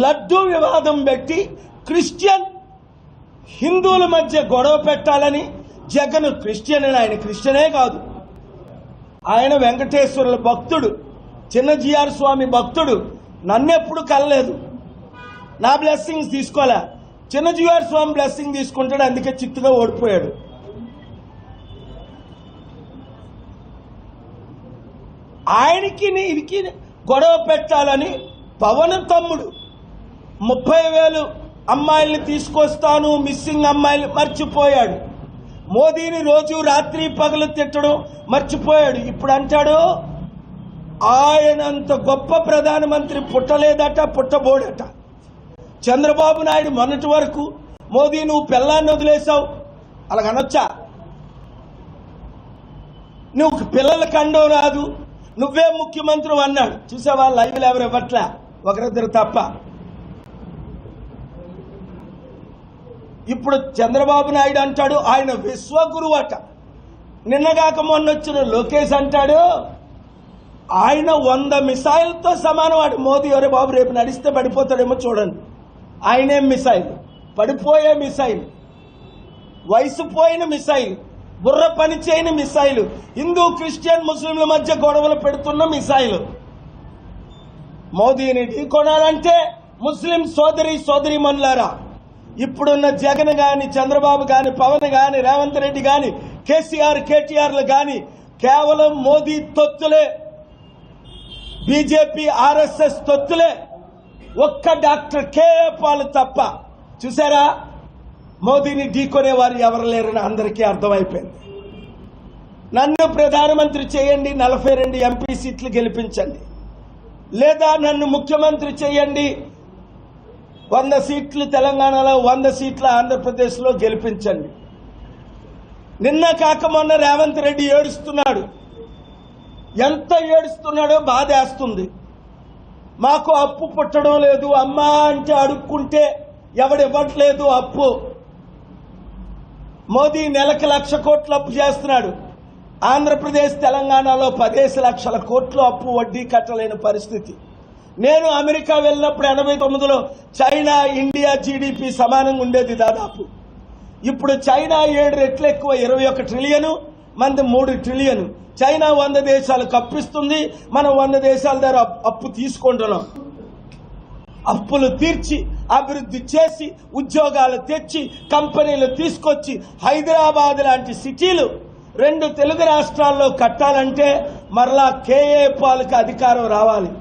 లడ్డూ వివాదం పెట్టి క్రిస్టియన్ హిందువుల మధ్య గొడవ పెట్టాలని జగన్ క్రిస్టియన్ అని, ఆయన క్రిస్టియనే కాదు, ఆయన వెంకటేశ్వరుల భక్తుడు, చిన్నజీఆర్ స్వామి భక్తుడు. నన్నెప్పుడు కలలేదు, నా బ్లెస్సింగ్స్ తీసుకోలే, చిన్నజీఆర్ స్వామి బ్లెస్సింగ్ తీసుకుంటాడు, అందుకే చిత్తుగా ఓడిపోయాడు. ఆయనకి ఇది గొడవ పెట్టాలని పవన్ తమ్ముడు 30,000 అమ్మాయిల్ని తీసుకొస్తాను, మిస్సింగ్ అమ్మాయిలు మర్చిపోయాడు. మోదీని రోజు రాత్రి పగలు తిట్టడం మర్చిపోయాడు. ఇప్పుడు అంటాడు ఆయనంత గొప్ప ప్రధానమంత్రి పుట్టలేదట, పుట్టబోడట. చంద్రబాబు నాయుడు మొన్నటి వరకు మోదీ నువ్వు పిల్లాన్ని వదిలేసావు అలాగనొచ్చా, నువ్వు పిల్లల కండో రాదు, నువ్వే ముఖ్యమంత్రి అన్నాడు. చూసావా, లైవ్లు ఎవరు ఇవ్వట్లే, ఒకరిద్దరు తప్ప. ఇప్పుడు చంద్రబాబు నాయుడు అంటాడు ఆయన విశ్వగురువు అట. నిన్నగాక మొన్నొచ్చిన లోకేష్ అంటాడు ఆయన 100 మిసైల్తో సమానం. వాడు మోదీ ఎవరే బాబు రేపు నడిస్తే పడిపోతాడేమో చూడండి. ఆయనేం మిసైల్, పడిపోయే మిసైల్, వయసు పోయిన మిసైల్, బుర్ర పని చేయని మిసైల్, హిందూ క్రిస్టియన్ ముస్లింల మధ్య గొడవలు పెడుతున్న మిసైల్. మోదీని ఢీకొనాలంటే ముస్లిం సోదరీమణులారా, ఇప్పుడున్న జగన్ గాని, చంద్రబాబు గాని, పవన్ గాని, రేవంత్ రెడ్డి గాని, కేటీఆర్లు గాని కేవలం మోదీ తొత్తులే, బీజేపీ ఆర్ఎస్ఎస్ తొత్తులే. ఒక్క డాక్టర్ కేఏ పాల్ తప్ప. చూసారా, మోదీని ఢీకొనే వారు ఎవరు లేరని అందరికీ అర్థమైపోయింది. నన్ను ప్రధానమంత్రి చేయండి, 42 ఎంపీ సీట్లు గెలిపించండి, లేదా నన్ను ముఖ్యమంత్రి చేయండి, 100 సీట్లు తెలంగాణలో, 100 సీట్లు ఆంధ్రప్రదేశ్లో గెలిపించండి. నిన్న కాక మొన్న రేవంత్ రెడ్డి ఏడుస్తున్నాడు. ఎంత ఏడుస్తున్నాడో బాధేస్తుంది. మాకు అప్పు పుట్టడం లేదు, అమ్మా అంటే అడుక్కుంటే ఎవడివ్వట్లేదు అప్పు. మోదీ నెలకు 1,00,000 కోట్లు అప్పు చేస్తున్నాడు. ఆంధ్రప్రదేశ్ తెలంగాణలో 10 లక్షల కోట్లు అప్పు, వడ్డీ కట్టలేని పరిస్థితి. నేను అమెరికా వెళ్ళినప్పుడు 89లో చైనా ఇండియా జీడిపి సమానంగా ఉండేది దాదాపు. ఇప్పుడు చైనా 7 రెట్లు ఎక్కువ, 21 ట్రిలియన్, మంది 3 ట్రిలియన్. చైనా 100 దేశాలకు అప్పిస్తుంది, మనం 100 దేశాల దగ్గర అప్పు తీసుకుంటున్నాం. అప్పులు తీర్చి, అభివృద్ధి చేసి, ఉద్యోగాలు తెచ్చి, కంపెనీలు తీసుకొచ్చి, హైదరాబాద్ లాంటి సిటీలు 2 తెలుగు రాష్ట్రాల్లో కట్టాలంటే మరలా కేఏ పాల్కి అధికారం రావాలి.